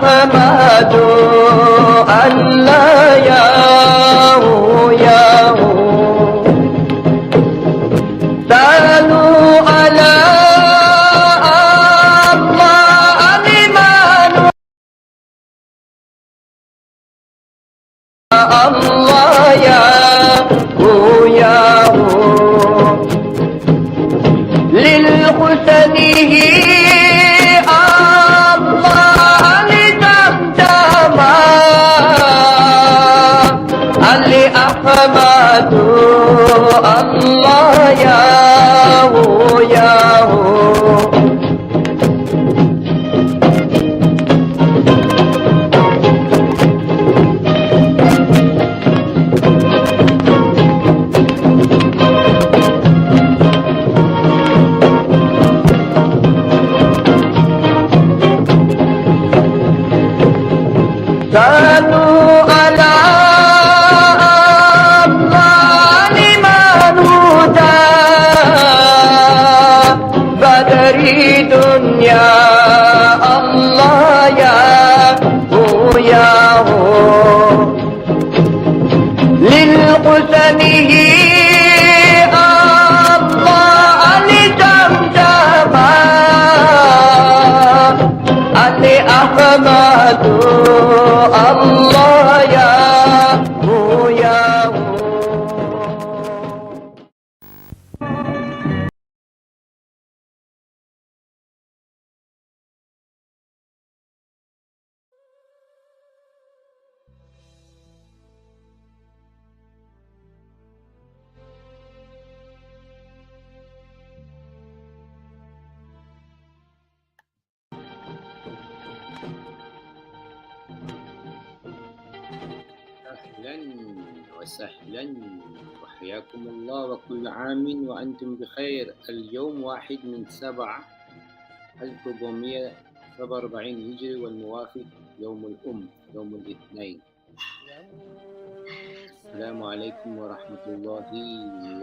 أحمد ألا ياهو ياهو سألوا على الله لمن الله ياهو ياهو للحسنه أحمد الله ياهو ياهو سألوا على دنيا الله ياهو ياهو للحسنه الله لجمجم علي أحمد الله ياهو ياهو أهلا وسهلا وحياكم الله وكل عام وأنتم بخير. اليوم 1/7/1447 هجري والموافق يوم الأم يوم الاثنين. السلام عليكم ورحمة الله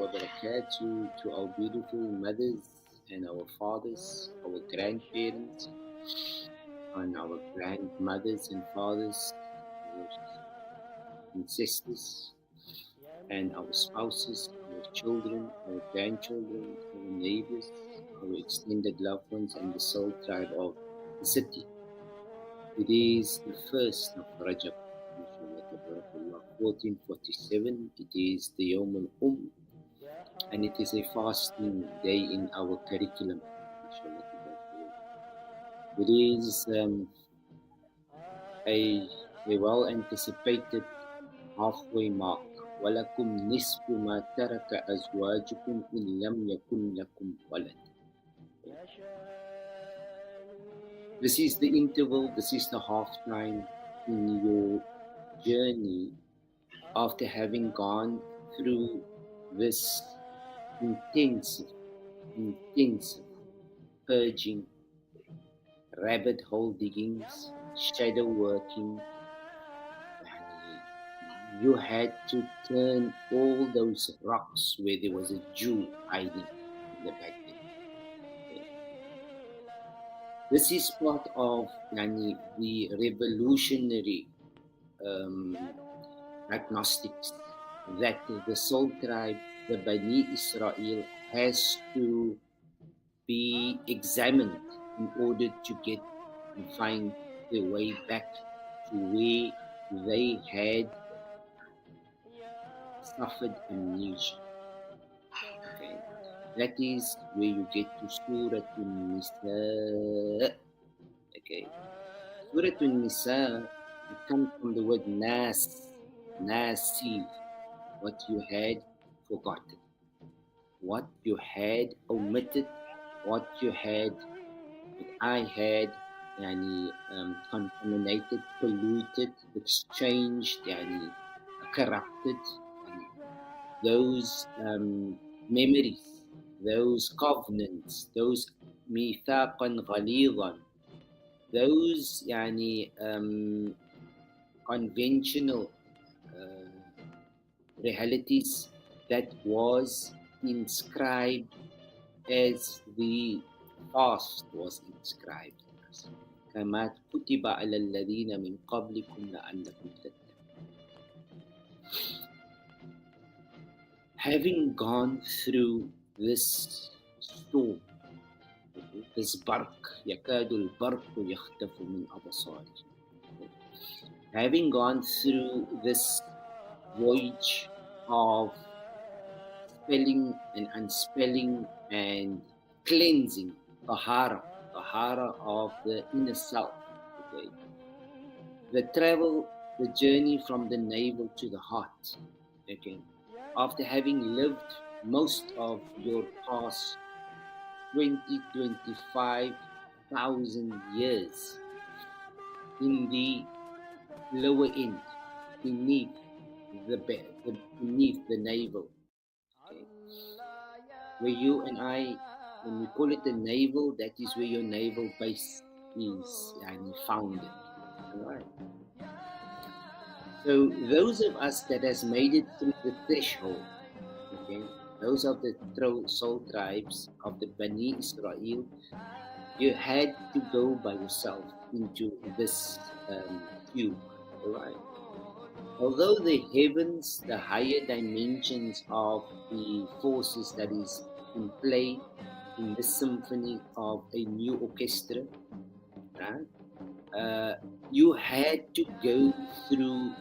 وبركاته to our beautiful mothers and our fathers, our grandparents and our grandmothers and fathers and sisters, and our spouses, our children, our grandchildren, our neighbors, our extended loved ones, and the soul tribe of the city. It is the 1st of Rajab, 1447. It is the Yawm al-Umm, and it is a fasting day in our curriculum. It is a well-anticipated halfway mark. وَلَكُمْ نِصْفُ مَا تَرَكَ أَزْوَاجُكُمْ إِنْ لَمْ يَكُنْ لَكُمْ وَلَدٌ. This is the interval, this is the half time in your journey after having gone through this intensive purging, rabbit hole diggings, shadow working. You had to turn all those rocks where there was a Jew hiding in the back there. This is part of the revolutionary agnostics that the soul tribe, the Bani Israel, has to be examined in order to get and find their way back to where they had suffered amnesia. Okay. That is where you get to Surah An-Nisa. Okay. Surah An-Nisa, it comes from the word nasi, what you had forgotten, what you had omitted, what I had contaminated, polluted, exchanged, corrupted. Those memories, those covenants, those mithaqan ghalidan, those conventional realities that was inscribed as the past was inscribed in us. كما كتب على الذين من قبلكم لعلكم تتقون. Having gone through this storm, this bark, يكاد البرق يختف من أبصاره. Having gone through this voyage of spelling and unspelling and cleansing, tahara of the inner self. Okay, the journey from the navel to the heart. Okay, after having lived most of your past 25,000 years in the lower end, beneath beneath the navel. Okay, where you and I, when we call it the navel, that is where your navel base is founded. All right. So those of us that has made it through the threshold, okay, those of the soul tribes of the Bani Israel, you had to go by yourself into this cube. All right. Although the heavens, the higher dimensions of the forces that is in play in this symphony of a new orchestra, right? You had to go through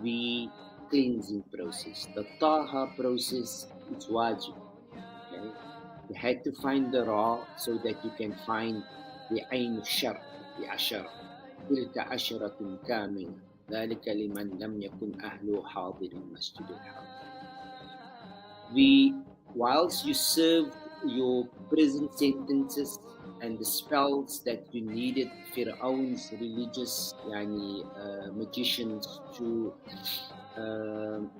the cleansing process. The Taha process is wajib. Okay? You had to find the Ra so that you can find the Ain Shar, the Ashara. تلك عشرة كاملة ذلك لمن لم يكن أهله حاضر المسجد الحرام. Whilst you served your prison sentences and the spells that you needed Fir'aun's religious magicians to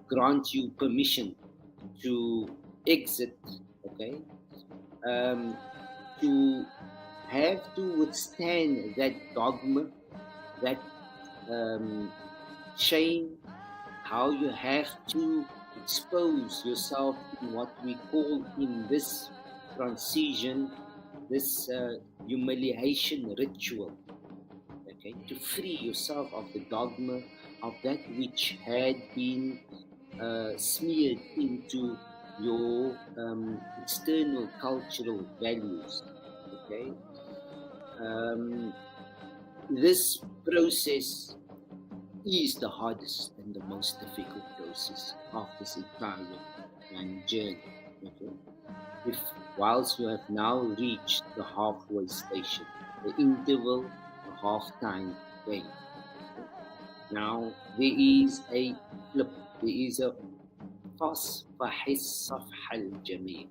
grant you permission to exit, okay, to have to withstand that dogma, that shame, how you have to expose yourself in what we call in this transition, this humiliation ritual, okay, to free yourself of the dogma of that which had been smeared into your external cultural values, okay. This process is the hardest and the most difficult process of this entire journey. Okay? Whilst you have now reached the halfway station, the interval, the half-time game. Okay? Now there is a flip, there is a فاصفح الصفح الجميل.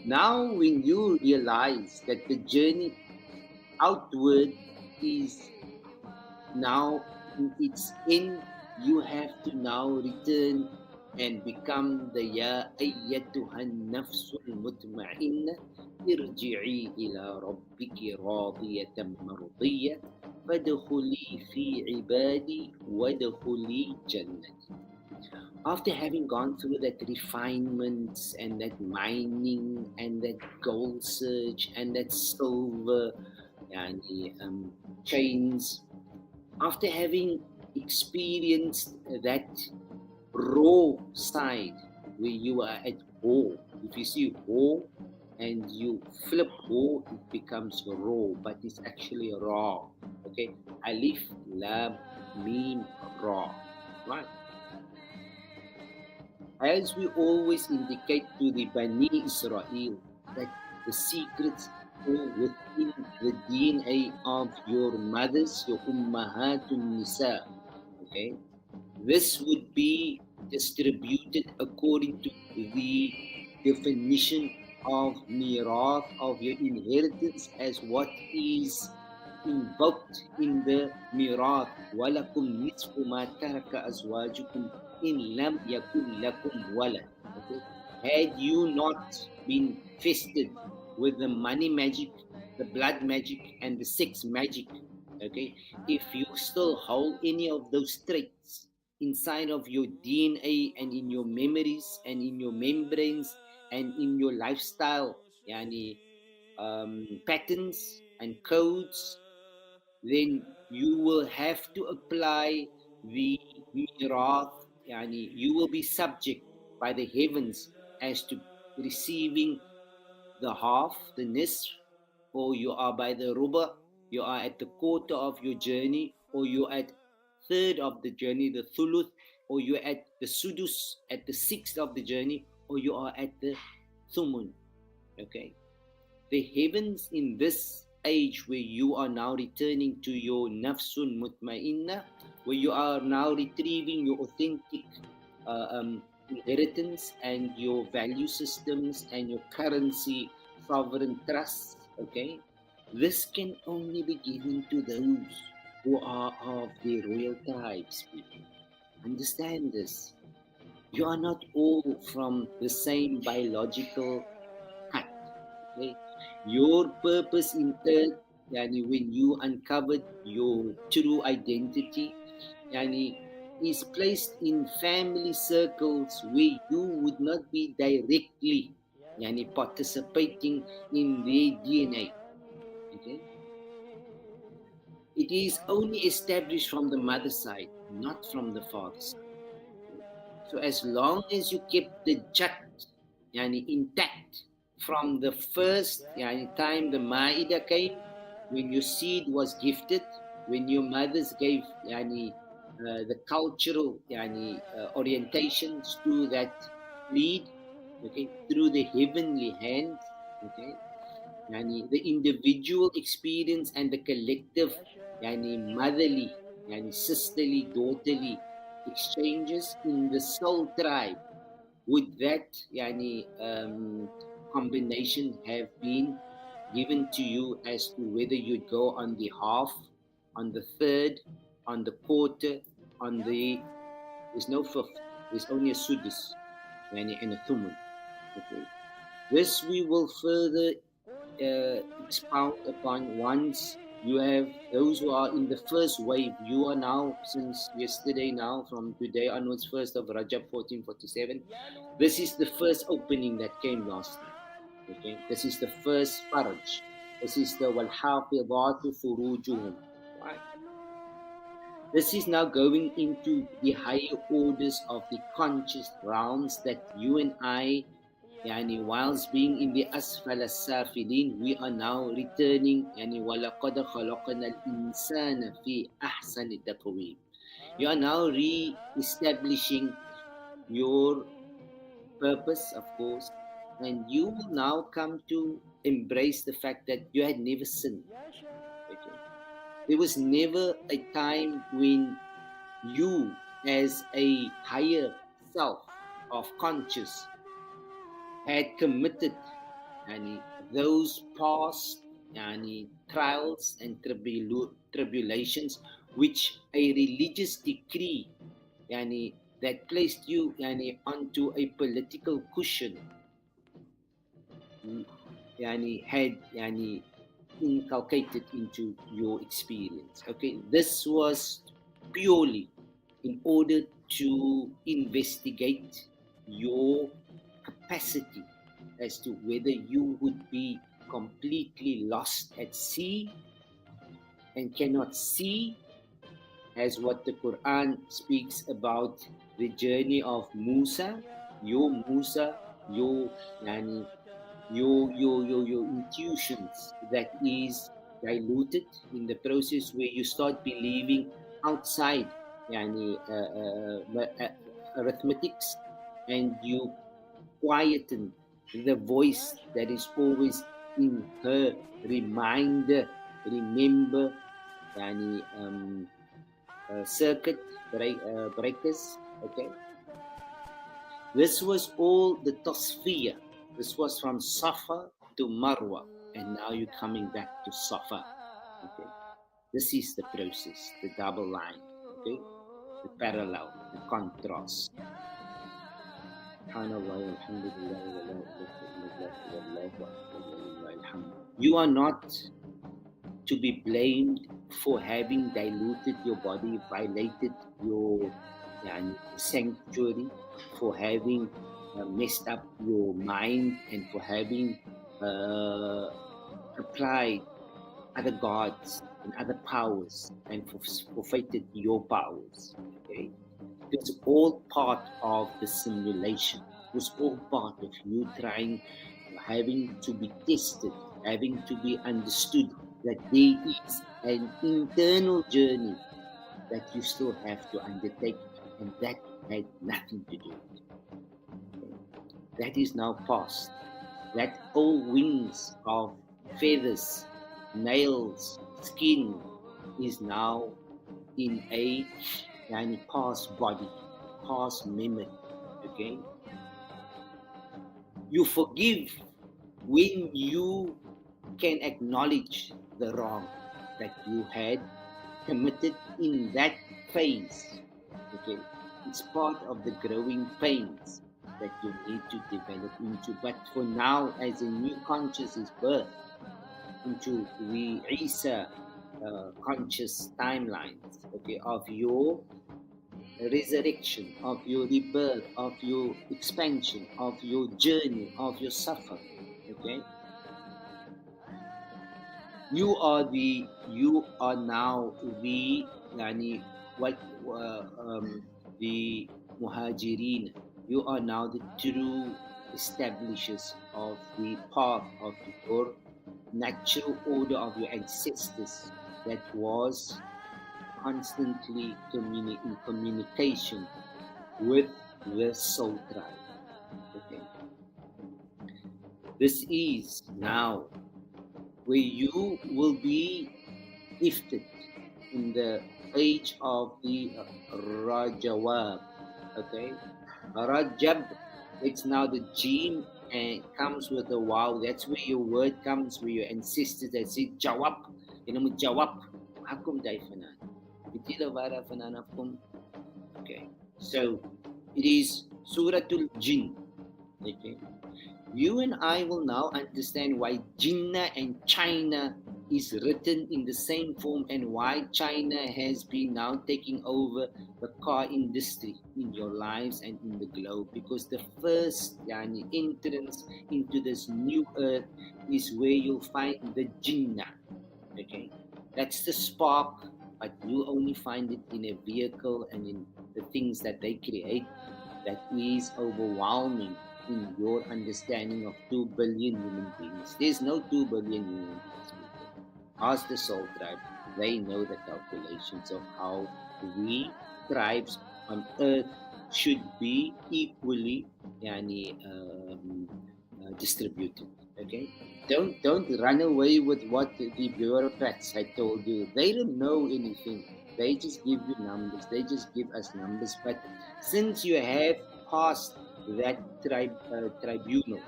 Now when you realize that the journey outward is now in its end, you have to now return and become the Ya Ayyatuhan Nafsul Mutma'inna irji'i ila rabbiki radiyatan mardiyya fadkhuli fi ibadi wadkhuli jannati. After having gone through that refinements and that mining and that gold search and that silver chains, after having experienced that raw side where you are at war, if you see war and you flip war, it becomes raw, but it's actually raw. Okay, alif lam mim ra, right? As we always indicate to the Bani Israel that the secrets are within the DNA of your mothers, your Ummahatun Nisa. Okay, this would be distributed according to the definition of mirath, of your inheritance, as what is invoked in the mirath. وَلَكُمْ نِصْفُ مَا تَرَكَ أَزْوَاجُكُمْ إِنْ لَمْ يَكُنْ لَكُمْ وَلَدٌ. Okay? Had you not been fested with the money magic, the blood magic, and the sex magic, okay, if you still hold any of those traits inside of your DNA and in your memories and in your membranes and in your lifestyle, patterns and codes, then you will have to apply the mirath, yani you will be subject by the heavens as to receiving the half, the nisf, or you are by the ruba, you are at the quarter of your journey, or you're at third of the journey, the thuluth, or you're at the sudus, at the sixth of the journey, or you are at the thumun. Okay, the heavens in this age where you are now returning to your nafsun mutmainna, where you are now retrieving your authentic inheritance and your value systems and your currency, sovereign trusts. Okay, this can only be given to those who are of the royal tribes, people. Understand this. You are not all from the same biological cut. Okay? Your purpose in earth, yani when you uncovered your true identity, yani is placed in family circles where you would not be directly yani participating in their DNA. Okay? It is only established from the mother side, not from the father side. Okay? So as long as you kept the jat yani intact from the first yani time the Maida came, when your seed was gifted, when your mothers gave yani the cultural yani orientations to that lead, okay, through the heavenly hands, okay, yani the individual experience and the collective yani motherly yani sisterly daughterly exchanges in the soul tribe, would that yani combination have been given to you as to whether you'd go on the half, on the third, on the quarter, on the there's no fifth, there's only a sudus yani and a thumun. Okay, this we will further expound upon once you have those who are in the first wave. You are now, since yesterday, now from today onwards, 1st of Rajab 1447. This is the first opening that came last night. Okay, this is the first faraj. This is the walhafidatu furujuhum. Right. This is now going into the higher orders of the conscious realms that you and I, yani whilst being in the asfal as-safilin, we are now returning, yani walaqad khalaqna al-insana fi ahsani taqwim. You are now re-establishing your purpose, of course, and you will now come to embrace the fact that you had never sinned. Okay? There was never a time when you, as a higher self of conscious, had committed yani, those past yani, trials and tribulations which a religious decree yani, that placed you yani, onto a political cushion yani, had yani, inculcated into your experience. Okay, this was purely in order to investigate your capacity as to whether you would be completely lost at sea and cannot see, as what the Quran speaks about the journey of Musa, your yani, your intuitions that is diluted in the process where you start believing outside yani, arithmetics, and you quieten the voice that is always in her reminder, remember yani, circuit breakers. Okay, this was all the tasfiyah. This was from Safa to Marwa, and now you're coming back to Safa. Okay, this is the process, the double line. Okay, the parallel, the contrast. You are not to be blamed for having diluted your body, violated your sanctuary, for having messed up your mind, and for having applied other gods and other powers and forfeited your powers. Okay, it was all part of the simulation. It was all part of you trying, having to be tested, having to be understood that there is an internal journey that you still have to undertake, and that had nothing to do with it. Okay? That is now past. That old wings of feathers, nails, skin is now in a past body, past memory. Okay? You forgive when you can acknowledge the wrong that you had committed in that phase. Okay? It's part of the growing pains that you need to develop into. But for now, as a new conscious is birthed into the Isa conscious timelines, okay, of your resurrection, of your rebirth, of your expansion, of your journey, of your suffering. Okay, you are now the what the muhajirin. You are now the true establishers of the path of your natural order of your ancestors that was constantly in communication with the soul tribe. Okay. This is now where you will be gifted in the age of the Rajawab. Okay. Rajab, it's now the jim and comes with a wow. That's where your word comes, where your ancestors that say Jawab. You know, Jawab. Hakum daifanan. Bitila vara fananakum. Okay. So it is Suratul Jinn. Okay. You and I will now understand why Jinnah and China is written in the same form and why China has been now taking over the car industry in your lives and in the globe. Because the first entrance into this new earth is where you'll find the Jinnah. Okay, that's the spark, but you only find it in a vehicle and in the things that they create that is overwhelming in your understanding of 2 billion human beings. There's no 2 billion human beings, people. Ask the soul tribe. They know the calculations of how we tribes on earth should be equally distributed. Okay? Don't run away with what the bureaucrats had told you. They don't know anything. They just give you numbers. They just give us numbers. But since you have passed that tribunal,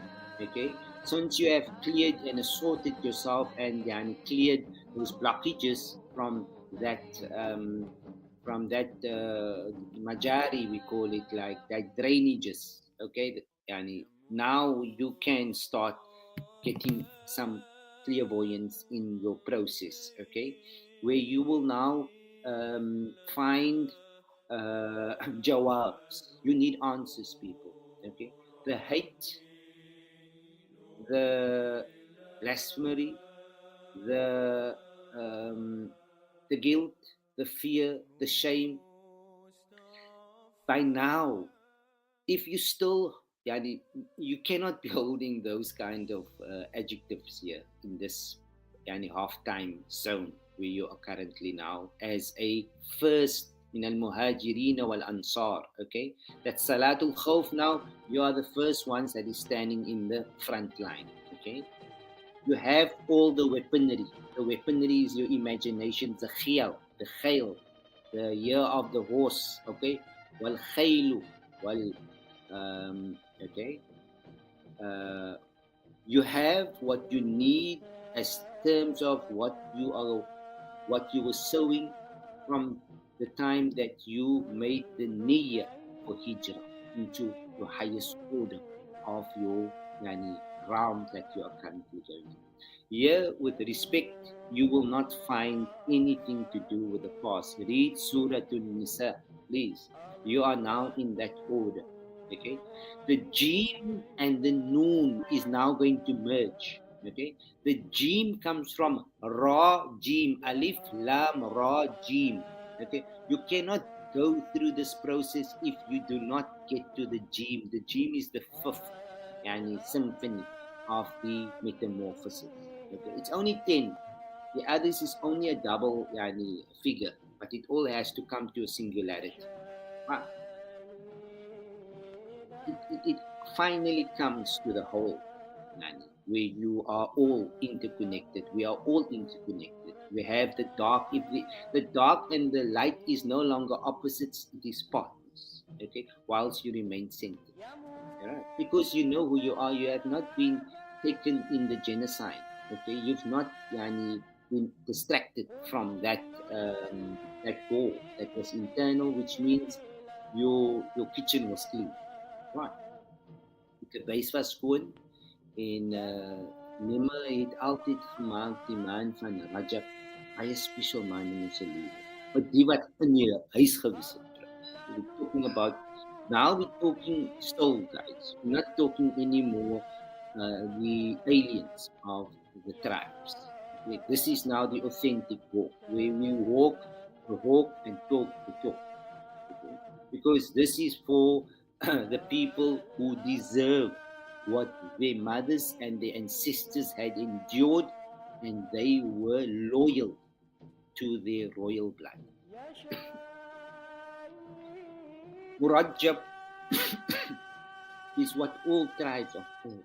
okay, since you have cleared and sorted yourself and cleared those blockages um, from that majari, we call it, like that drainages, okay, now you can start getting some clairvoyance in your process, okay, where you will now find jawabs. You need answers, people, okay. The hate, the blasphemy, the the guilt, the fear, the shame. By now, if you still, you cannot be holding those kind of adjectives here in this half-time zone where you are currently now as a first من المهاجرين والأنصار. Okay, that Salatul Khawf now, you are the first ones that is standing in the front line. Okay, you have all the weaponry. The weaponry is your imagination, the khayl, the year of the horse. Okay, wal khaylu, wal okay. You have what you need as terms of what you were sowing from the time that you made the niyyah for hijrah into your highest order of your realm that you are currently going in. Here, with respect, you will not find anything to do with the past. Read Surah An-Nisa, please. You are now in that order. Okay, the Jim and the Noon is now going to merge. Okay, the Jim comes from Ra Jim, Alif Lam Ra Jim. Okay, you cannot go through this process if you do not get to the Jim. The Jim is the fifth, yani symphony of the metamorphosis. Okay, it's only 10. The others is only a double yani figure, but it all has to come to a singularity. Ah, it finally comes to the whole, yani, where you are all interconnected. We are all interconnected. We have the dark. If the dark and the light is no longer opposites, it is partners. Okay, whilst you remain centered. All right, because you know who you are. You have not been taken in the genocide. Okay, you've not yani, been distracted from that goal that was internal, which means your kitchen was clean. Right. Die base was skoon en Nimmer het altyd gemaak die maand van Rajab baie special man in ons lewe. Maar die wat in jou huis gewees het. We're talking about now we're talking soul guys. We're not talking anymore the aliens of the tribes. Okay, this is now the authentic walk where we walk the walk and talk the talk. Okay? Because this is for the people who deserve what their mothers and their ancestors had endured, and they were loyal to their royal blood. Murajab is what all tribes of earth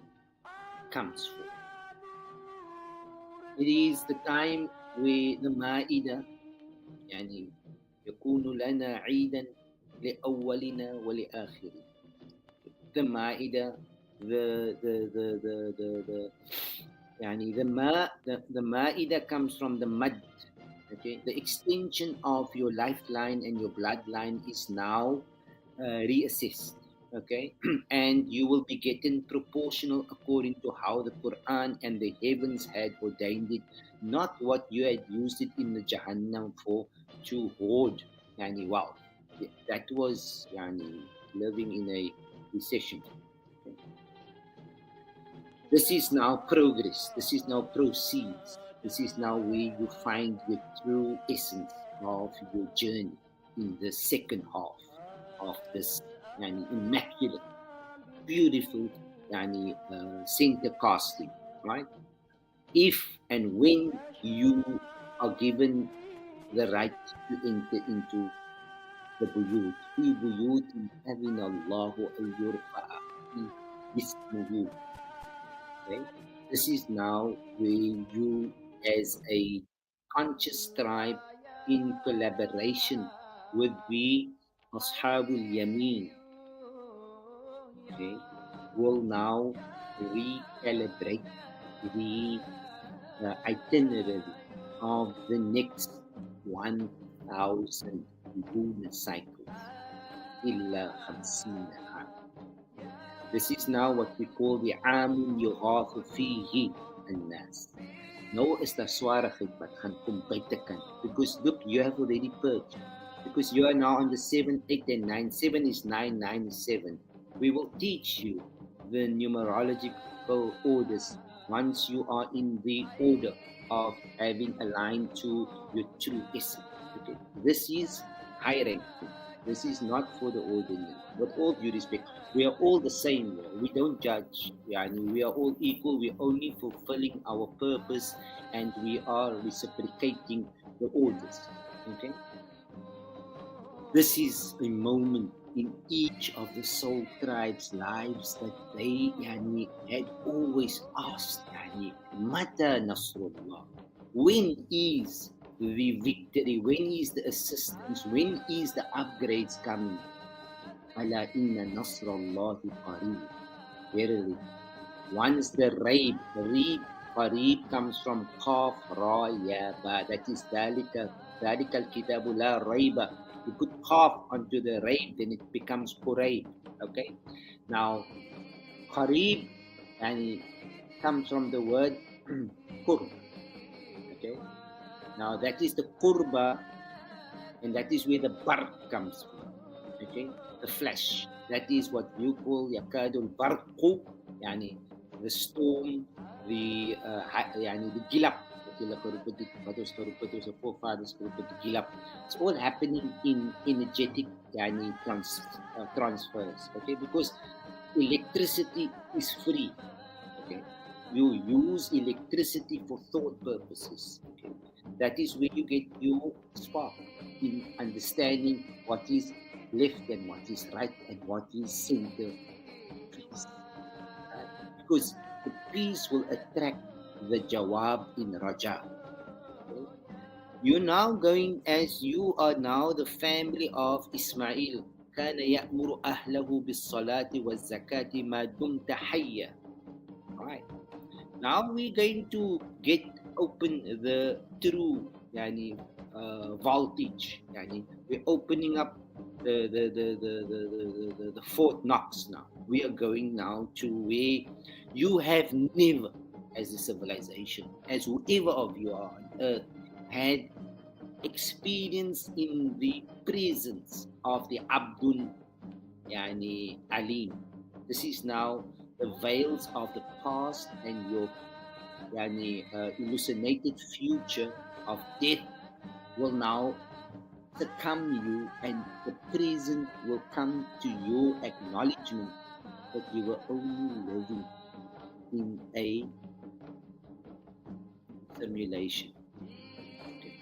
comes for. It is the time where the Ma'idah يعني يكون لنا عيدا لأولنا ولآخرنا. The Ma'idah, the يعني the Ma'idah comes from the mud. Okay, the extension of your lifeline and your bloodline is now reassessed. Okay, and you will be getting proportional according to how the Quran and the heavens had ordained it, not what you had used it in the Jahannam for to hoard yani wealth. That was yani living in a recession. Okay. This is now progress. This is now proceeds. This is now where you find the true essence of your journey in the second half of this immaculate, beautiful center casting, right? If and when you are given the right to enter into the buyut, في بيوت أذن الله أن يرفع اسمه. Okay? This is now where you, as a conscious tribe, in collaboration with the Ashabul Yameen, okay, will now recalibrate the itinerary of the next 1,000 lunar cycles. إلا 50 عام. This is now what we call the عام يغاث فيه الناس. No is daar swaarigheid wat gaan kom buitekant. Because look, you have already purged. Because you are now on the 7, 8 and 9. 7 is 9, 9 is 7. We will teach you the numerological orders once you are in the order of having aligned to your true essence. Okay? This is high ranking. This is not for the ordinary. With all due respect, we are all the same here. We don't judge. We are all equal. We're only fulfilling our purpose and we are reciprocating the orders. Okay? This is a moment in each of the soul tribes' lives that they had always asked, Mata Nasrullah? When is the victory? When is the assistance? When is the upgrades coming? Ala inna Nasrullahi qareeb. Verily, once the Reeb Qareeb comes from Qaf Ra Ya Ba. That is Dalika al-Kitabu la Raiba. You put Qaf onto the Reeb, then it becomes Quraib. Okay? Now, Qareeb comes from the word Qurb. Okay? Now, that is the Qurba, and that is where the Barq comes from. Okay? The flesh. That is what you call Yakadul Barqu, the storm, يعني the gilap. Okay, like mothers, forefathers, gilap. It's all happening in energetic yani transfers. Okay, because electricity is free. Okay, you use electricity for thought purposes. Okay, that is where you get your spark in understanding what is left and what is right and what is center. Peace, right? Because the peace will attract the jawab in raja. Okay? You're now going, as you are now the family of Ismail. كان يأمر أهله بالصلاة والزكاة ما دمت حيا. Right. Now we're going to get open the true yani, voltage. Yani, we're opening up the fourth knocks now. We are going now to where you have never, as a civilization, as whoever of you are on earth, had experience in the presence of the Abdul Yani Alim. This is now the veils of the past and your yani, hallucinated future of death will now succumb you, and the present will come to your acknowledgement that you were only living in a simulation. Okay.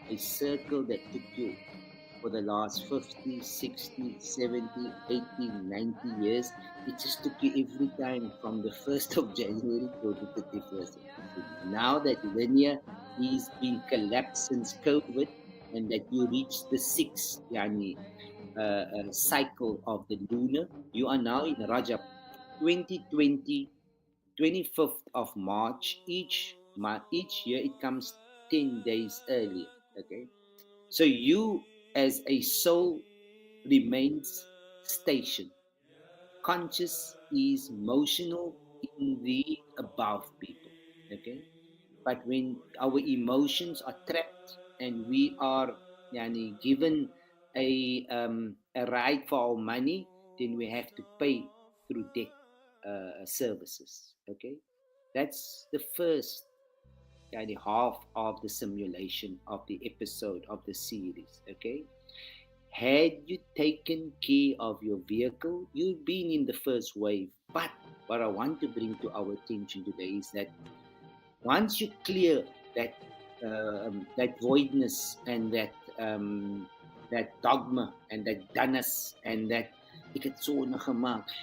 A circle that took you for the last 50, 60, 70, 80, 90 years. It just took you every time from the 1st of January to the 31st of December. Now that linear is being collapsed since COVID, and that you reach the sixth yani, cycle of the lunar, you are now in Rajab 2020, 25th of March. Each year it comes 10 days earlier. Okay, so you, as a soul, remains stationed. Conscious is motional in the above people. Okay, but when our emotions are trapped and we are yani, given a ride for our money, then we have to pay through debt services. Okay, that's the first yani, half of the simulation of the episode of the series. Okay, had you taken care of your vehicle, you'd been in the first wave. But what I want to bring to our attention today is that once you clear that that voidness and that dogma and that danas and that ik het zo nagemaakt.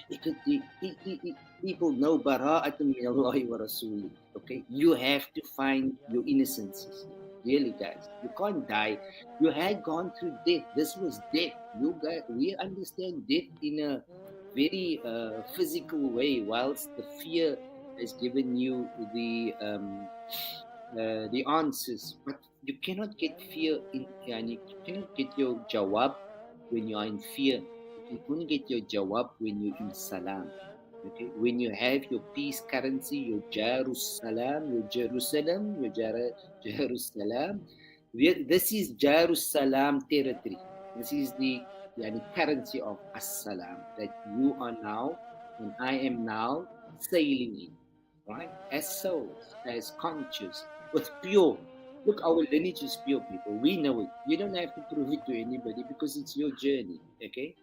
People know bara'atun min Allahi wa Rasuli. Okay, you have to find your innocences. Really, guys, you can't die. You had gone through death. This was death. You guys, we understand death in a very physical way, whilst the fear has given you the answers. But you cannot get fear in, yani, you cannot get your jawab when you are in fear. You can only get your jawab when you're in salam. Okay, when you have your peace currency, your Jerusalem, your Jerusalem, your Jerusalem. This is Jerusalem territory. This is the yani, currency of As-Salam that you are now and I am now sailing in, right? As souls, as conscious, with pure. Look, our lineage is pure, people. We know it. You don't have to prove it to anybody because it's your journey, okay?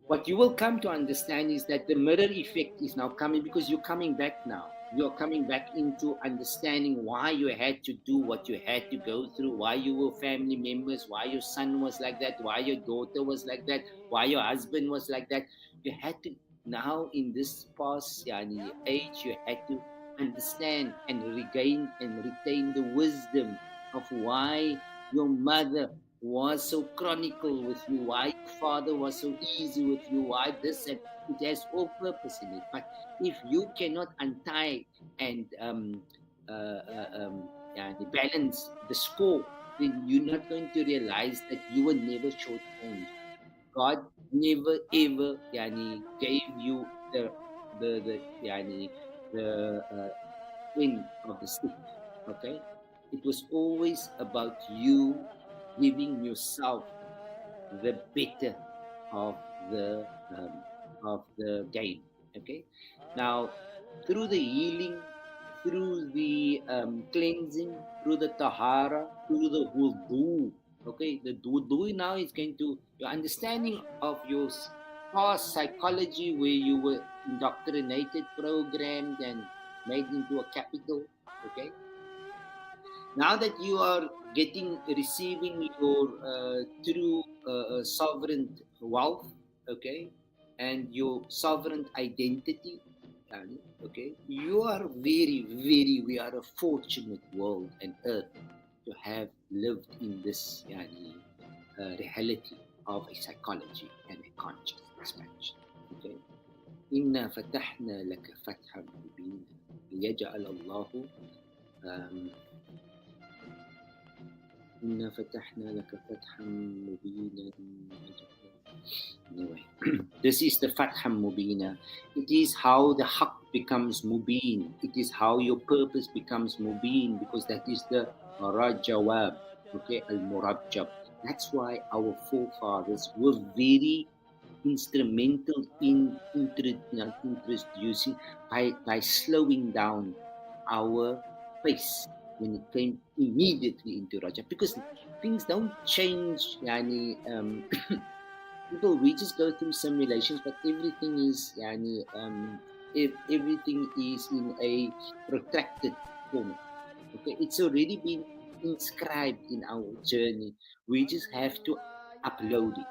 What you will come to understand is that the mirror effect is now coming because you're coming back now. You're coming back into understanding why you had to do what you had to go through, why you were family members, why your son was like that, why your daughter was like that, why your husband was like that. You had to now in this past yani, age, you had to understand and regain and retain the wisdom of why your mother was so chronicle with you, why your father was so easy with you, why this, and it has all purpose in it. But if you cannot untie and yeah, balance the score, then you're not going to realize that you were never shortchanged. God never ever yani, gave you the yani, the end of the stick. Okay, it was always about you giving yourself the better of the um, of the game. Okay, now through the healing, through the cleansing, through the tahara, through the wudu. Okay, the wudu now is going to your understanding of your past psychology, where you were indoctrinated, programmed, and made into a capital. Okay, now that you are receiving your true sovereign wealth, okay, and your sovereign identity, yani, okay, you are we are a fortunate world and earth to have lived in this reality of a psychology and a conscious expansion. Okay, إنا فتحنا لك فتحا مبينا ليجعل الله um, إنا فتحنا لك فتحا مبينا. Anyway, this is the Fatham Mubina. It is how the Haqq becomes Mubin. It is how your purpose becomes Mubin, because that is the Jawaab, okay, Al Murajab. That's why our forefathers were very instrumental in introducing by slowing down our pace when it came immediately into Rajab, because things don't change. People, we just go through simulations, but everything is if everything is in a protracted format. Okay, it's already been inscribed in our journey. We just have to upload it,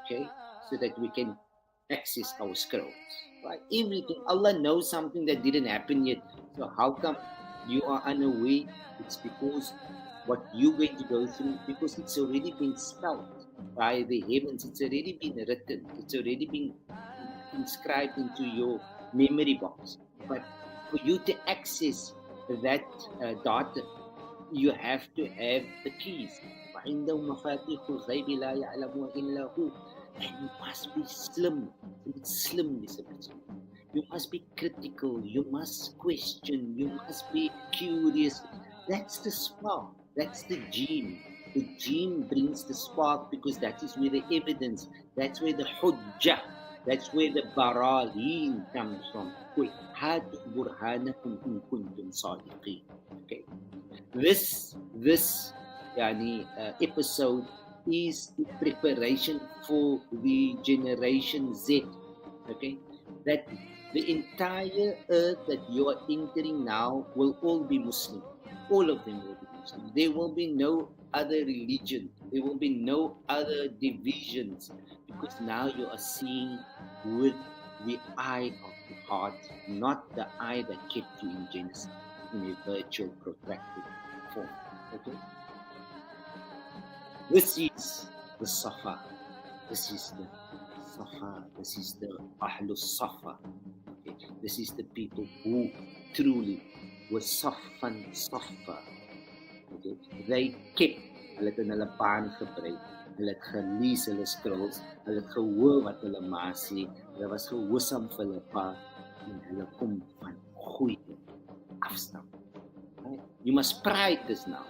okay, so that we can access our scrolls. Right? Everything. Allah knows something that didn't happen yet. So how come you are unaware? It's because what you're going to go through, because it's already been spelled by the heavens. It's already been written. It's already been inscribed into your memory box. But for you to access that data, you have to have the keys. وعنده مفاتيح الغيب لا يعلمها إلا هو. And you must be slim. It's slim, you must be critical. You must question. You must be curious. That's the spark. That's the gene. The gene brings the spark, because that is where the evidence, that's where the hujjah, that's where the barahin comes from. هاتوا برهانكم إن كنتم صادقين. Okay. This episode is the preparation for the generation Z. Okay, that the entire earth that you are entering now will all be Muslim. All of them will be Muslim. There will be no other religion. There will be no other divisions, because now you are seeing with the eye of the heart, not the eye that kept you in Genesis in a virtual protracted form. Okay? This is the Safa. This is the Safa. This is the Ahlus Safa. Okay? This is the people who truly were Safan Safa. Okay? They kept, hulle het in hulle baan gebruik, hulle het gelees hulle scrolls, hulle het gehoor wat hulle ma sê, hulle was gehoorsaam vir hulle pa, en hulle kom van goeie afstand. Right? You must pride this now.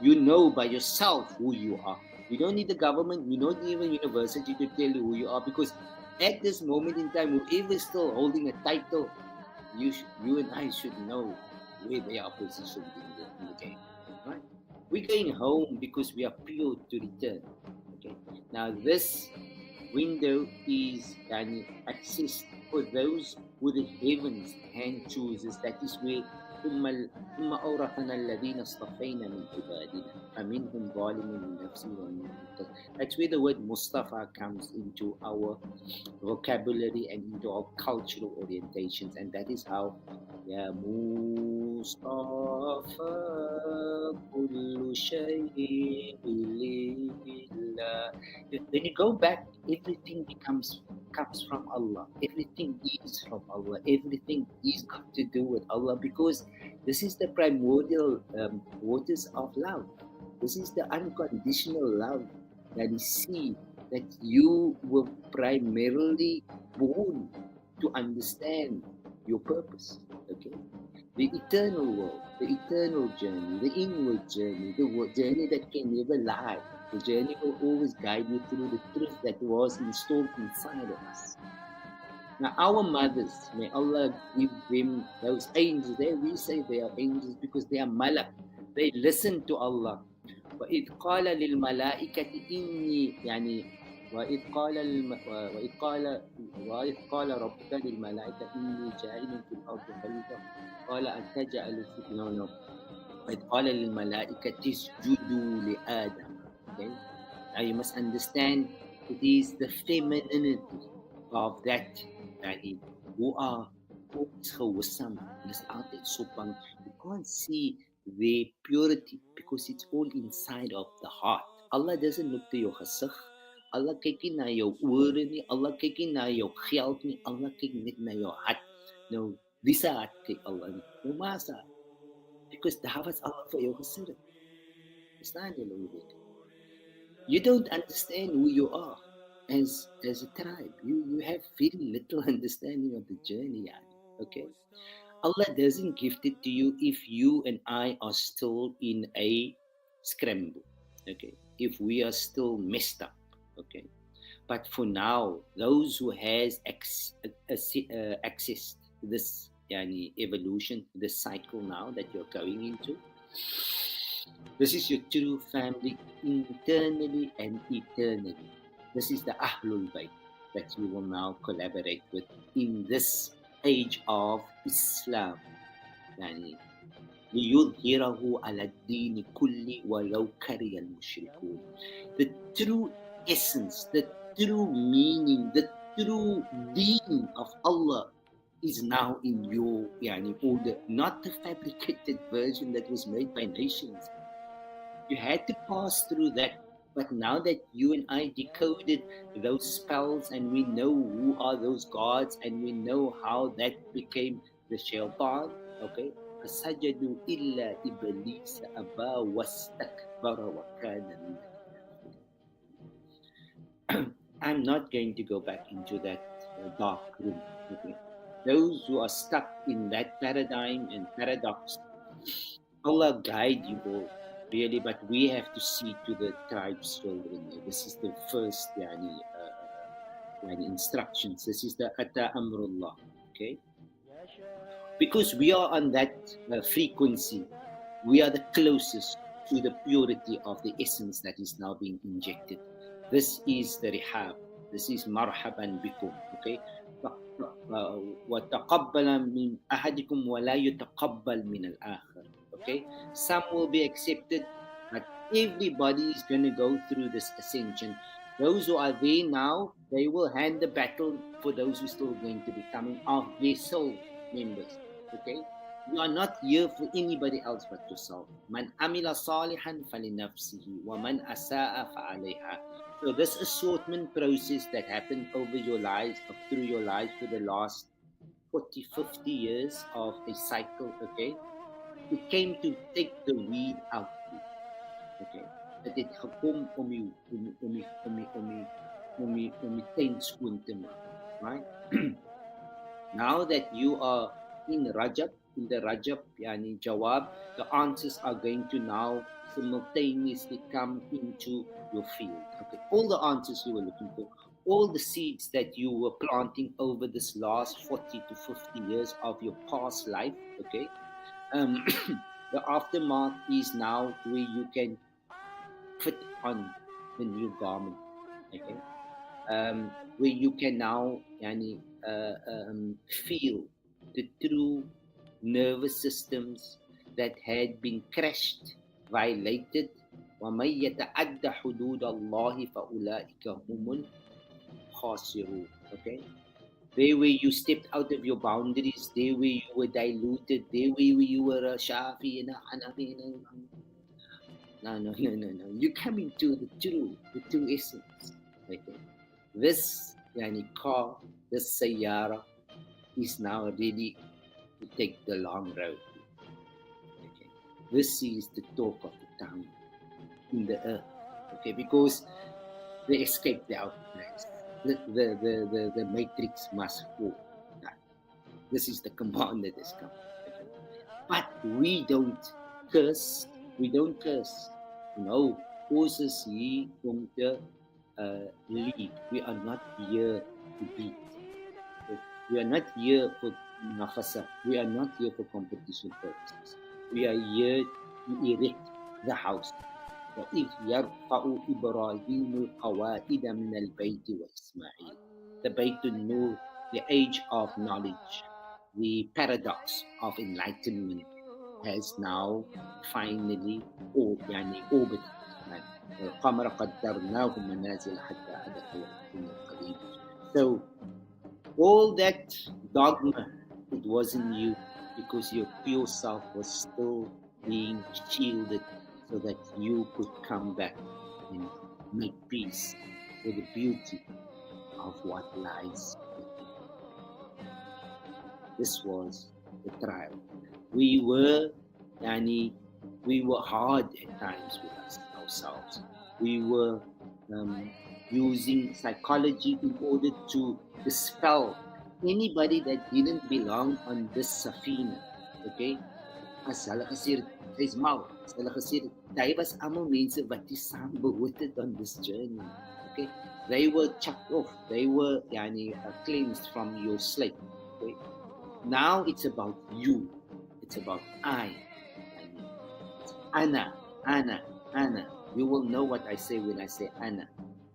You know by yourself who you are. You don't need the government, you don't need even university to tell you who you are, because at this moment in time, whoever is still holding a title, you and I should know where they are positioned in the game. Right? We're going home because we are pure to return. Okay. Now this window is access for those who the heavens hand chooses. That is where ثم أورثنا الذين اصطفينا من عبادنا فمنهم ظالم لنفسه ومنهم مقتصد. That's where the word Mustafa comes into our vocabulary and into our cultural orientations, and that is how Ya Mustafa kullu shay'in lillah. When you go back, everything comes from Allah. Everything is from Allah. Everything is got to do with Allah, because this is the primordial waters of love. This is the unconditional love that you see, that you were primarily born to understand your purpose. Okay, the eternal world, the eternal journey, the inward journey, the journey that can never lie. The journey will always guide you through the truth that was installed inside of us. Now, our mothers, may Allah give them those angels. There we say they are angels because they are malak. They listen to Allah. وإذ قال للملائكة إني يعني وإذ قال وإذ قال وإذ قال ربك للملائكة إني جاعل في الأرض خليفة قال أتجعل في no no وإذ قال للملائكة اسجدوا لآدم. Okay, now you must understand it is the femininity of that يعني who are gewissam. Dis altyd so bang. You can't see their purity because it's all inside of the heart. Allah doesn't look to your gesig. Allah kyk nie na jou ore nie. Allah kyk nie na jou geld nie. Allah kyk net na jou hart. Nou, wie se hart kyk Allah nie? Nou maar sa. Because daar was Allah vir jou gesit. Verstaan jy hoe dit? You don't understand who you are as a tribe. You have very little understanding of the journey, yani. Okay? Allah doesn't gift it to you if you and I are still in a scramble. Okay? If we are still messed up. Okay? But for now, those who has accessed this yani, evolution, this cycle now that you're going into, this is your true family internally and eternally. This is the Ahlul Bayt that you will now collaborate with in this age of Islam. يعني ليظهره على الدين كله ولو كره المشركون. The true essence, the true meaning, the true deen of Allah is now in your yani, order, not the fabricated version that was made by nations. You had to pass through that. But now that you and I decoded those spells and we know who are those gods and we know how that became the shaitan, okay? فَسَجَدُوا إِلَّا إِبْلِيسَ أَبَى وَاسْتَكْبَرَ وَكَانَ مِنَ الْكَافِرِينَ. I'm not going to go back into that dark room. Okay? Those who are stuck in that paradigm and paradox, Allah guide you all. Really, but we have to see to the tribe's children. This is the first yani, instructions. This is the Ata Amrullah. Okay? Because we are on that frequency, we are the closest to the purity of the essence that is now being injected. This is the Rihab. This is Marhaban Bikum. Okay? وَتَقَبَّلَ مِنْ أَحَدِكُمْ وَلَا يُتَقَبَّلْ مِنَ الْآخَرِ. Okay, some will be accepted, but everybody is going to go through this ascension. Those who are there now, they will hand the battle for those who are still going to be coming of their soul members. Okay, you are not here for anybody else but yourself. Man amila salihan falinafsihi wa man asaa fa'alayha. So this assortment process that happened over your lives, through your lives for the last 40, 50 years of a cycle, okay? It came to take the weed out. Okay. Dat het gekom om die tent skoon te maak. Right? Now that you are in Rajab, in the Rajab yani Jawab, the answers are going to now simultaneously come into your field. Okay. All the answers you were looking for, all the seeds that you were planting over this last 40 to 50 years of your past life, okay? The aftermath is now where you can put on the new garment, okay? Where you can now feel the true nervous systems that had been crashed, violated. وَمَنْ يَتَعَدَّ حُدُودَ اللَّهِ فَأُولَٰئِكَ هُمُ الْخَاسِرُونَ. Okay? There where you stepped out of your boundaries, there where you were diluted, there where you were a Shafi and a Hanafi. No. You come into the true essence. Okay? This car, this Sayyara is now ready to take the long road. Okay? This is the talk of the town in the earth. Okay? Because they escaped the outbreaks. The matrix must fall. This is the command that has come. Okay. But we don't curse. We don't curse. No, ons is hier om te lead. We are not here to beat. We are not here for nafasa. We are not here for competition purposes. We are here to erect the house. وإذ يرفع إبراهيم القواعد من البيت وإسماعيل. The Baytun Nur, the age of knowledge, the paradox of enlightenment has now finally orbited. والقمر قدرناه منازل حتى عاد كالعرجون القديم. So all that dogma, it wasn't you, because your pure self was still being shielded so that you could come back and make peace with the beauty of what lies within. This was the trial. We were, yani, we were hard at times with ourselves. We were using psychology in order to dispel anybody that didn't belong on this safina. Okay? As hulle gesê het, sy's mal. As hulle gesê het, daai was almal mense wat nie saam behoort het on this journey. Okay? They were chucked off. They were cleansed from your slate. Okay? Now it's about you. It's about I. It's Ana, Ana, Ana. You will know what I say when I say Ana.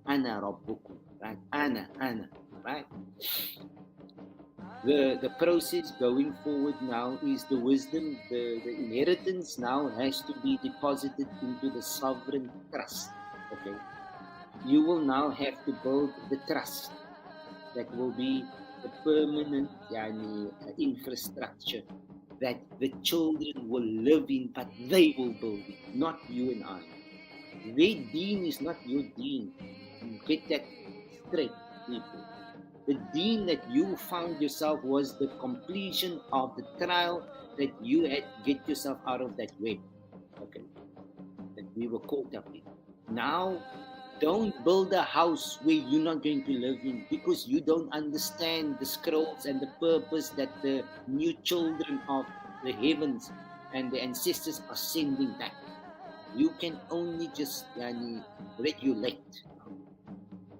Ana Rabbukum. Right? Ana, Ana. Right? The process going forward now is the wisdom, the inheritance now has to be deposited into the sovereign trust. Okay? You will now have to build the trust that will be the permanent infrastructure that the children will live in, but they will build it, not you and I. Their deen is not your deen. Get that straight, people. The deen that you found yourself was the completion of the trial that you had to get yourself out of that web. Okay. That we were caught up in. Now, don't build a house where you're not going to live in, because you don't understand the scrolls and the purpose that the new children of the heavens and the ancestors are sending back. You can only just regulate.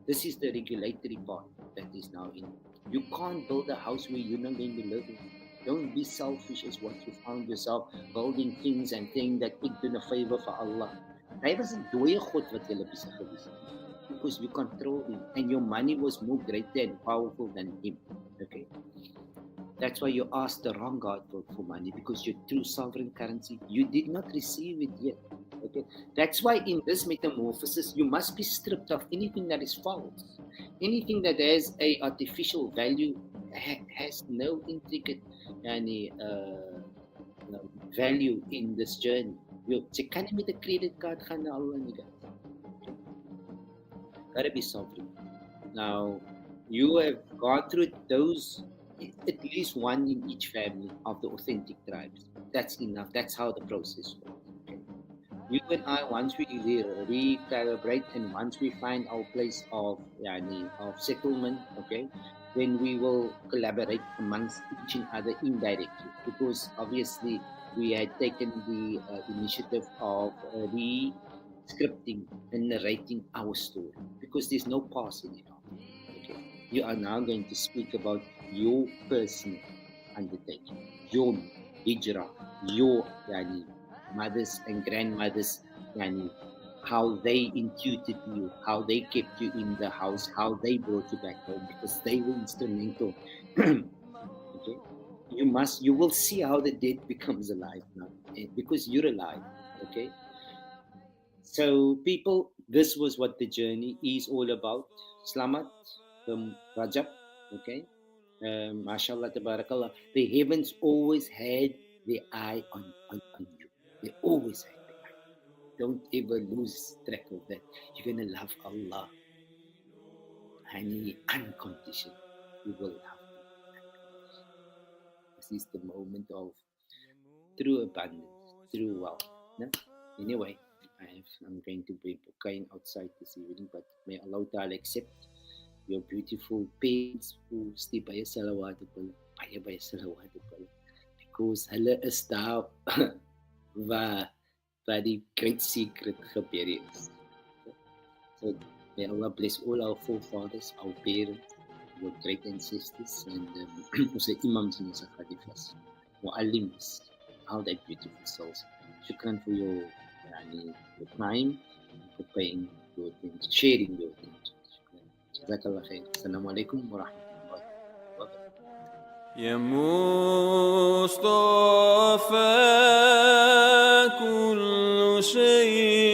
This is the regulatory part that is now in. You can't build a house where you're not going to live in. Don't be selfish as what you found yourself building things and saying that ek doen 'n favor for Allah. Hy was 'n dooie God wat jy besig gewees het. Because you control him and your money was more greater and powerful than him. Okay. That's why you asked the wrong God for money, because your true sovereign currency, you did not receive it yet. Okay. That's why in this metamorphosis, you must be stripped of anything that is false. Anything that has a artificial value has no intricate value in this journey. Jy kan nie met 'n creditcard gaan na Allah nie. Gotta be sovereign. Now, you have gone through those, at least one in each family of the authentic tribes. That's enough. That's how the process works. Okay? You and I, once we recalibrate and once we find our place of settlement, okay, then we will collaborate amongst each and other indirectly, because obviously we had taken the initiative of scripting and narrating our story, because there's no past in it. Okay. You are now going to speak about your personal undertaking, your hijrah, your mothers and grandmothers, how they intuited you, how they kept you in the house, how they brought you back home, because they were instrumental. Okay. You will see how the dead becomes alive now, because you're alive. Okay. So, people, this was what the journey is all about. Slamat Rajab, okay? MashaAllah, tabarakallah. The heavens always had their eye on you. They always had their eye. Don't ever lose track of that. You're going to love Allah. Unconditionally. You will love Him unconditionally. This is the moment of true abundance, true wealth. No? Anyway, I'm going to be going outside this evening, but may Allah Ta'ala accept your beautiful parents who stay by salawat by salawat because hulle is daar waar die great secret gebeur is. So may Allah bless all our forefathers, our parents, your great ancestors and also imams in the khalifas, muallims, all that beautiful souls. Shukran for your, your time, for paying your attention, sharing your attention. Shukran. Jazakallah khair. Assalamu alaikum wa rahmatullahi wa barakatuh. يا مصطفى كل شيء